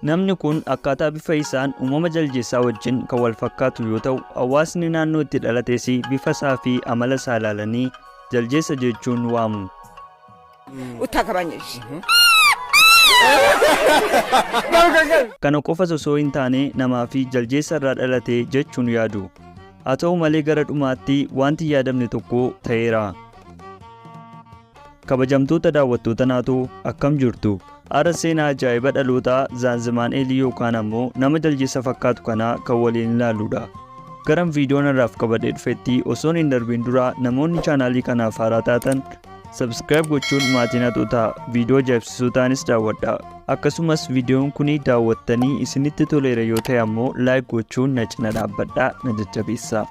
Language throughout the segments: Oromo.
Namni kun akkaataa bifa isaan uumama jaldeessaa wajjin kan wal fakkaatu yoo ta'u, hawaasni naannoo itti dhalates bifa isaa fi amala isaa ilaalanii jaldeessa jechuun waamu. Kana qofas osoo hin taane namaa fi jaldeessa irraa dhalate jechuun yaadu. Haa ta'u malee gara dhumaatti wanti yaadamne tokko ta'eera. Kabajamtoota daawwattoota Naatoo akkam jirtu? Ara seenaa ajaa'iba dhalootaa Zaanzimaan yookaan ammoo nama jaldeessa fakkaatu kana kan waliin ilaalluudha. Garam viidiyoon irraaf qabadhee dhufetti osoo hin darbiin dura namoonni chaanaalii kanaaf haaraa taatan subscribe gochuun maatii Naatootaa viidiyoo ajaa'ibsiisoo ta'anis daawwadha. Akkasumas viidiyoon kun daawwattanii isinitti toleera yoo ta'e ammoo like gochuun na cina dhaabbadhaa na jajjabeessaa.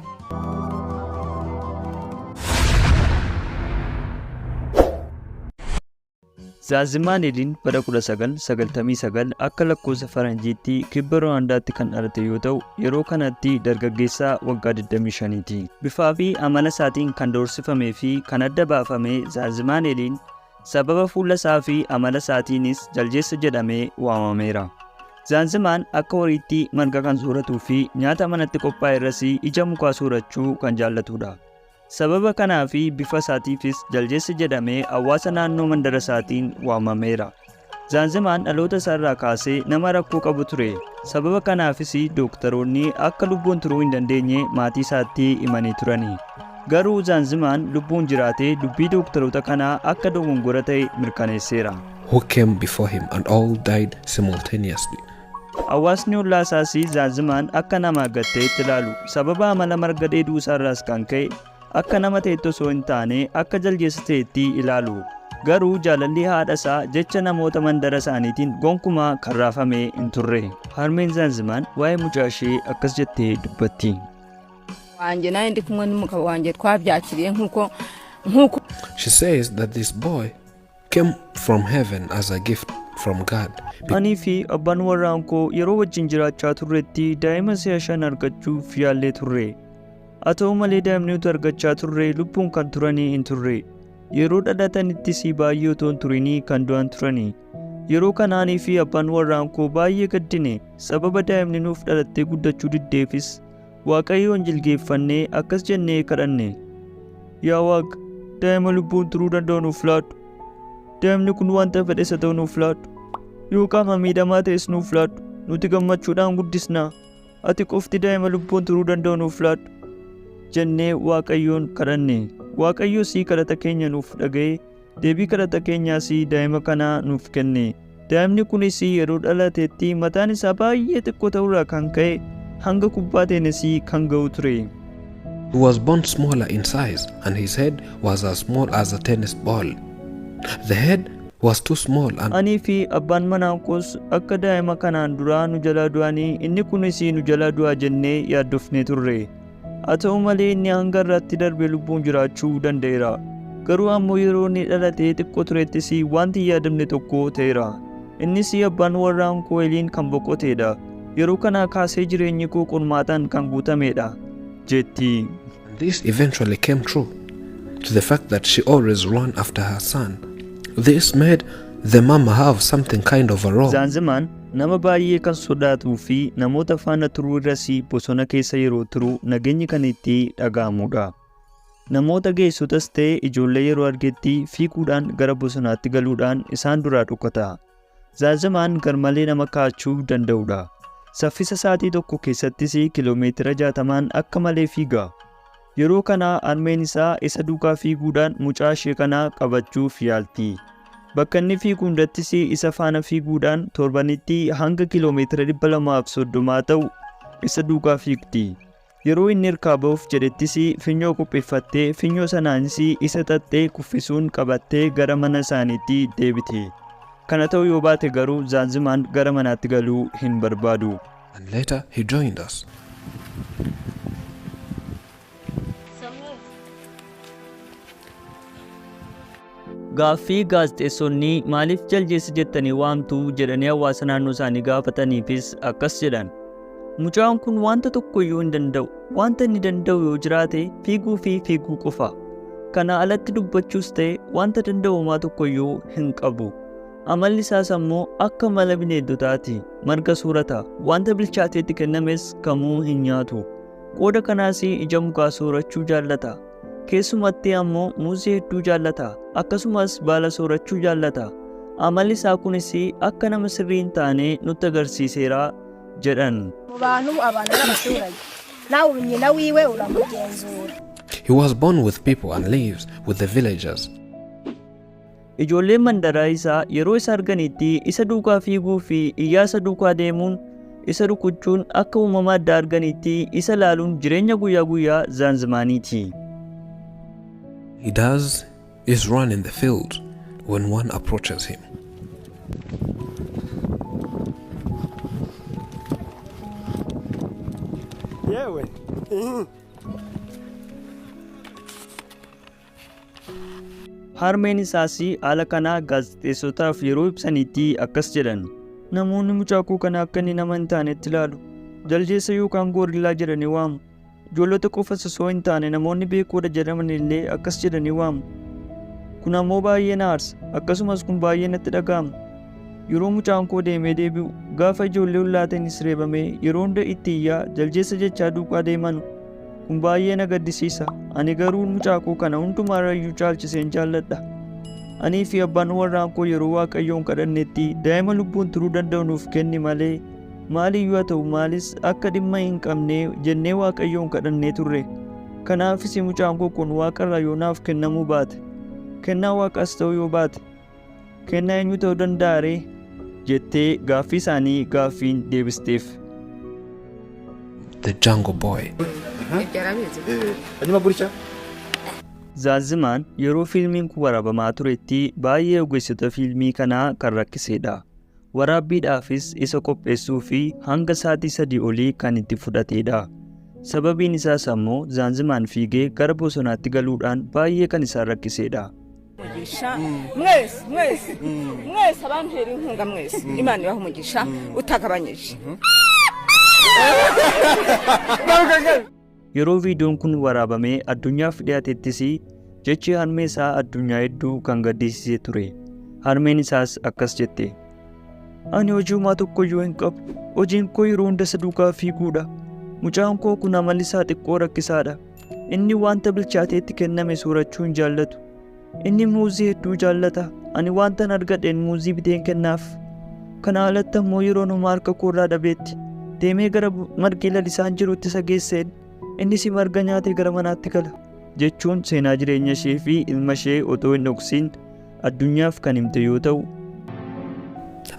Zaanzimaan bara 1999 akka lakkoofsa faranjiitti kibba Ruwaandaatti kan dhalate yoo ta'u, yeroo kanatti dargaggeessa waggaa 25ti. Bifaa fi amala isaatiin kan doorsifamee fi kan adda baafame Zaanzimaan sababa fuula isaa fi amala isaatiinis jaldeessa jedhamee waamameera. Zaanzimaan akka horiitti marga kan sooratuu fi nyaata manatti qophaa'e irras ija mukaa soorachuu kan jaallatudha. Sababa kanaa fi bifa isaatiifis jaldeessa jedhamee hawaasa naannoo mandara isaatiin waamameera. Zaanzimaan dhaloota isaarraa kaasee nama rakkoo qabu ture. Sababa kanaafis dooktaroonni akka lubbuun turuu hin dandeenye maatii isaatti himanii turani. Garuu Zaanzimaan lubbuun jiraatee dubbii dooktaroota kanaa akka dogongora ta'e mirkaneesseera. Who came before him and all died simultaneously. Hawaasni ollaa isaas Zaanzimaan akka nama gatteetti ilaalu. Sababa amala marga dheeduu isaarraas kan ka'e akka nama ta'etti osoo hin taane akka jaldeessa ta'etti ilaalu. Garuu jaalalli haadha isaa jecha namoota mandara isaaniitiin gonkumaa kan raafamee hin turre. Harmeen Zaanzimaan waa'ee mucaa ishee akkas jettee dubbatti. She says that this boy came from heaven as a gift from God. Ani fi abbaan warraan koo yeroo wajjin jiraachaa turretti daa'ima si'a 5 argachuuf yaallee turre. Haa ta'u malee daa'imni nuti argachaa turre lubbuun kan turanii hin turre. Yeroo dhalatanittis baay'ee otoo hin turinii kan du'an turani. Yeroo kanaanii fi abbaan warraan koo baay'ee gaddine. Sababa daa'imni nuuf dhalattee guddachuu diddeefis Waaqayyoon jilgeeffannee akkas jennee kadhanne. Yaa Waaqa, daa'ima lubbuun turuu danda'u nuuf laadhu. Daa'imni kun wanta fedhes haa ta'u nuuf laadhu. Yoo qaama miidhamaa ta'es nuuf laadhu. Nuti gammachuudhaan guddisnaa. Ati qofti daa'ima lubbuun turuu danda'u nuuf laadhu jennee Waaqayyoon kadhanne. Waaqayyos kadhata keenya nuuf dhaga'ee deebii kadhata keenyaas daa'ima kana nuuf kenne. Daa'imni kunis yeroo dhalateetti mataan isaa baay'ee xiqqoo ta'urraa kan ka'e hanga kubbaa teenis kan ga'u ture. He was born smaller in size and his head was as small as a tennis ball. The head was too small and Ani fi abbaan manaa koos akka daa'ima kanaan duraa nu jalaa du'anii inni kunis nu jalaa du'aa jennee yaaddofnee turre. Haa ta'u malee inni hanga irratti darbee lubbuun jiraachuu danda'eera. Garuu ammoo yeroo inni dhalatee xiqqoo turettis wanti yaadamne tokko ta'eera. Innis abbaan warraan koo kan boqoteedha. Yeroo kana kaasee jireenyi koo qormaataan kan guutameedha jetti. this eventually came true to the fact that she always ran after her son. This made the mama have something kind of a role. Zaanzimaan nama baay'ee kan sodaatuu fi namoota faana turuu irras bosona keessa yeroo turu nageenyi kan itti dhaga'amudha. Namoota geessotas ta'e ijoollee yeroo argetti fiiguudhaan gara bosonaatti galuudhaan isaan duraa dhokata. Zaanzimaan garmalee nama kaachuu danda'udha. Saffisa sa'aatii tokko keessattis kiiloomeetira 60 akka malee fiiga. Yeroo kana harmeen isaa isa duukaa fiiguudhaan mucaa ishee kana qabachuuf yaalti. Bakka inni fiigu hundattis isa faana fiiguudhaan torbanitti hanga kiiloomeetira 230 ta'u isa duukaa fiigti. Yeroo inni hirkaa ba'uuf jedhettis finyoo qopheeffattee finyoo sanaanis isa xaxxee kuffisuun qabattee gara mana isaaniitti deebite. Kana ta'uu yoo baate garuu Zaanzimaan gara manaatti galuu hin barbaadu. And later he joined us. Gaaffii gaazexeessonni maaliif jaldeessa jettanii waamtu jedhanii hawaasa naannoo isaanii gaafataniifis akkas jedhan. Mucaan kun wanta tokko iyyuu hin danda'u. Wanta inni danda'u yoo jiraate fiiguu fi fiiguu qofa. Kana alatti dubbachuus ta'e wanta danda'umaa tokko iyyuu hin qabu. Amalli isaas ammoo akka mala bineeldotaati. Marga soorata. Wanta bilchaateetti kennames kamuu hin nyaatu. Qooda kanaas ija mukaa soorachuu jaallata. Keessumatti ammoo muuzii hedduu jaallata. Akkasumas baala soorachuu jaallata. Amalli isaa kunis akka nama sirrii hin taane nutti agarsiiseera jedhan. He was born with people and lives with the villagers. Ijoolleen mandaraa isaa yeroo isa arganitti isa duukaa fiiguu fi iyyaa isa duukaa deemuun isa rukuchuun akka uumama adda arganitti isa laaluun jireenya guyyaa guyyaa Zanzimaaniiti. He does is run in the field when one approaches him. Harmeen isaas haala kanaa gaazexeessotaaf yeroo ibsanitti akkas jedhan. Namoonni mucaakuu kana akka inni nama hin taanetti ilaalu. Jaldeessa yookaan goorillaa jedhanii waamu. Ijoollota qofas osoo hin taane namoonni beekuudha jedhaman illee akkas jedhanii waamu. Kun ammoo baay'ee na aarsa. Akkasumas kun baay'ee natti dhaga'ama. Yeroo mucaan koo deemee deebi'u gaafa ijoollee ollaatanis reebamee yeroo hunda itti iyyaa jaldeessa jechaa duukaa deeman kun baay'ee na gaddisiisa. Ani garuu mucaa koo kana hundumaarrayyuu caalchiseen jaalladha. Anii fi abbaan warraan koo yeroo Waaqayyoon kadhannetti daa'ima lubbuun turuu danda'u nuuf kenni malee maaliyyuu haa ta'u maalis akka dhimma hin qabne jennee Waaqayyoon kadhannee turre. Kanaafis mucaan koo kun Waaqarraa yoo naaf kennamuu baate kennaa Waaqaas ta'uu yoo baate kennaa eenyu ta'uu danda'a ree jettee gaaffii isaanii gaaffiin deebisteef. The Jungle Boy. Zanzimaan yeroo fiilmiin kun waraabamaa turetti baay'ee ogeessota fiilmii kanaa kan rakkisedha. Waraabbiidhaafis isa qopheessuu fi hanga sa'aatii 3 olii kan itti fudhatedha. Sababiin isaas ammoo Zanzimaan fiigee gara bosonaatti galuudhaan baay'ee kan isaan rakkisedha. Yeroo viidiyoon kun waraabamee addunyaaf dhiyaatettis jechi harmee isaa addunyaa hedduu kan gaddisiisee ture. Harmeen isaas akkas jette. Ani hojii homaa tokkoyyuu hin qabu. Hojiin koo yeroo hunda isa duukaa fiiguudha. Mucaan koo kun amalli isaa xiqqoo rakkisaadha. Inni wanta bilchaateetti kenname soorachuu hin jaallatu. Inni muuzii hedduu jaallata. Ani wantan argadheen muuzii biteen kennaaf. Kana alatti ammoo yeroo nama harka koorraa dhabeetti deemee gara margi lalisaan jirutti isa geesseen innis marga nyaatee gara manaatti gala. Jechuun seenaa jireenya ishee fi ilma ishee otoo hin dhoksin addunyaaf kan himte yoo ta'u.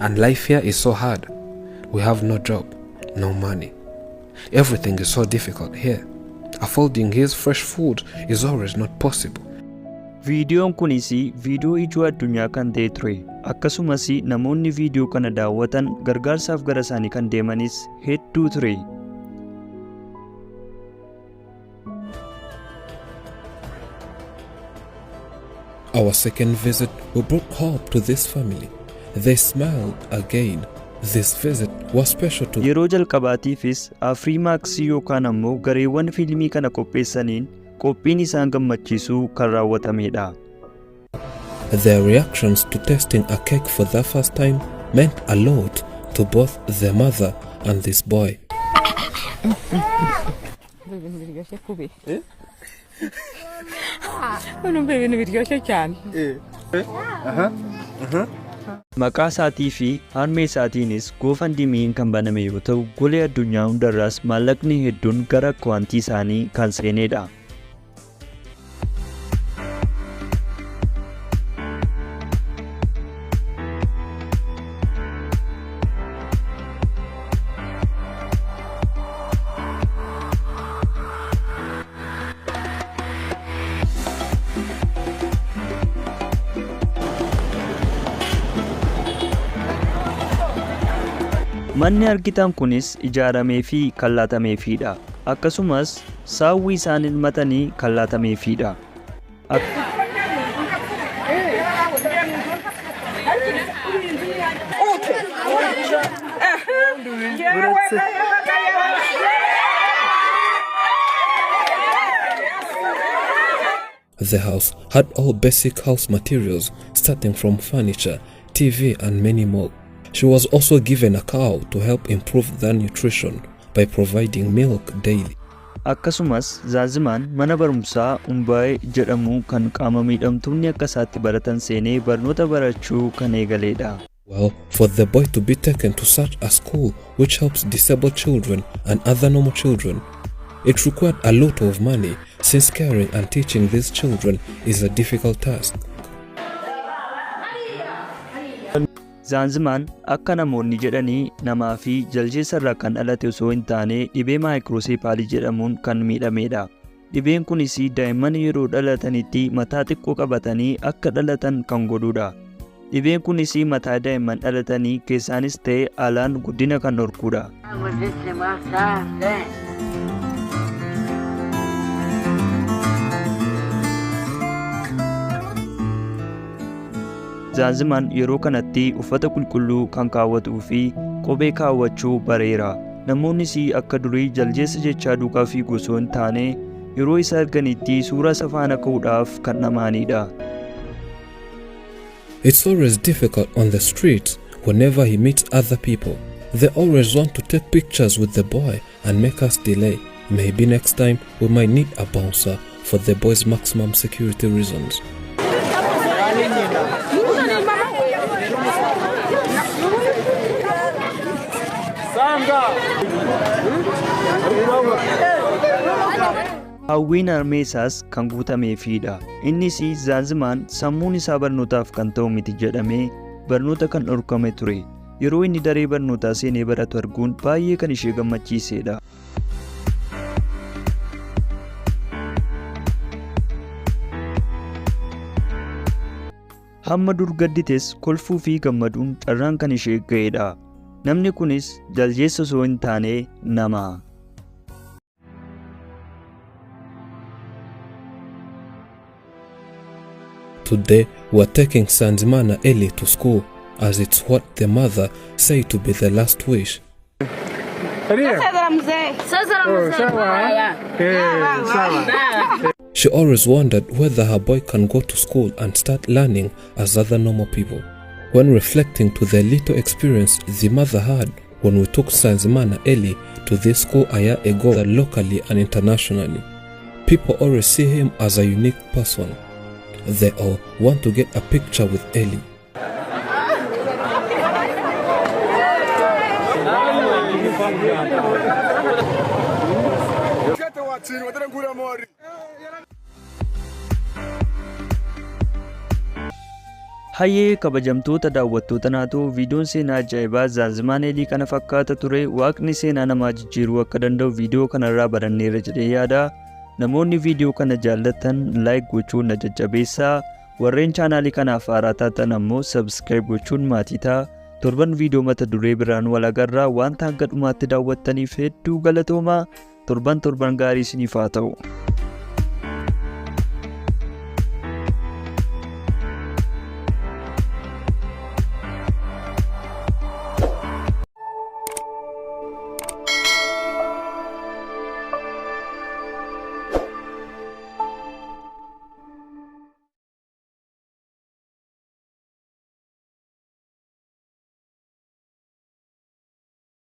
And life here is so hard. We have no job, no money. Everything is so difficult here. Affording his fresh food is always not possible. Viidiyoon kunis viidiyoo ijoo addunyaa kan ta'e ture. Akkasumas namoonni viidiyoo kana daawwatan gargaarsaaf gara isaanii kan deemanis hedduu ture. Our second visit, we brought hope to this family. They smiled again. This visit was special to yeroo jalqabaatiifis Afriimaaksii yookaan ammoo gareewwan fiilmii kana qopheessaniin qophiin isaan gammachiisuu kan raawwatamedha. Their reactions to tasting a cake for the first time meant a lot to both the mother and this boy. Maqaa isaatii fi harmee isaatiinis goofandimiin kan baname yoo ta'u golee addunyaa hundarraas maallaqni hedduun gara akkaawuntii isaanii kan seenedha. Manni argitan kunis ijaaramee fi kallaatameefidha. Akkasumas saawwi isaan ilmatanii kallaatameefidha. The house had all basic house materials starting from furniture, TV and many more. She was also given a cow to help improve their nutrition by providing milk daily. Akkasumas Zaazimaan mana barumsaa Umbaay jedhamu kan qaama miidhamtoonni akka isaatti baratan seenee barnoota barachuu kan eegaleedha. Well, for the boy to be taken to such a school which helps disabled children and other normal children, it required a lot of money since caring and teaching these children is a difficult task. Zaazimaan akka namoonni jedhanii namaa fi jaldeessa irraa kan dhalate osoo hin taane dhibee maayikirooseepaalii jedhamuun kan miidhameedha. Dhibeen kunis daa'imman yeroo dhalatanitti mataa xiqqoo qabatanii akka dhalatan kan godhuudha. Dhibeen kunis mataa daa'imman dhalatanii keessaanis ta'e alaan guddina kan dhorkuudha. Zaazimaan yeroo kanatti uffata qulqulluu kan kaawwatuu fi kophee kaawwachuu bareera. Namoonnis akka durii jaldeessa jechaa duukaa fi osoo hin taane yeroo isa arganitti suuraa isa faana ka'uudhaaf kan dhamaanidha. It's always difficult on the streets whenever he meets other people. They always want to take pictures with the boy and make us delay. Maybe next time we might need a bouncer for the boy's maximum security reasons. Hawwiin harmee isaas kan guutameefidha. Innis Zaazimaan sammuun isaa barnootaaf kan ta'u miti jedhamee barnoota kan dhorkame ture. Yeroo inni daree barnootaa seenee baratu arguun baay'ee kan ishee gammachiisedha. Hamma dur gaddites kolfuu fi gammaduun carraan kan ishee ga'edha. Namni kunis jaldeessa osoo hin taane Namaa. Today we're taking Sanzimana early to school as it's what the mother said to be the last wish. She always wondered whether her boy can go to school and start learning as other normal people. When reflecting to the little experience the mother had when we took Sanzimana early to this school a year ago, locally and internationally, people always see him as a unique person. They all want to get a picture with Ellie. Hayyee kabajamtoota daawwattoota Naatoo viidiyoon seenaa ajaa'ibaa Zaazimaan Elii kana fakkaata ture. Waaqni seenaa namaa jijjiiruu akka danda'u viidiyoo kanarraa baranneerra jedhee yaada. Namoonni viidiyoo kana jaallatan like gochuun na jajjabeessaa. Warreen chaanaalii kanaaf haaraa taatan ammoo subscribe gochuun maatii ta'a. Torban viidiyoo mata duree biraan wal agarraa. Wanta hanga dhumaatti daawwattaniif hedduu galatoomaa. Torban gaarii isiniif haa ta'u.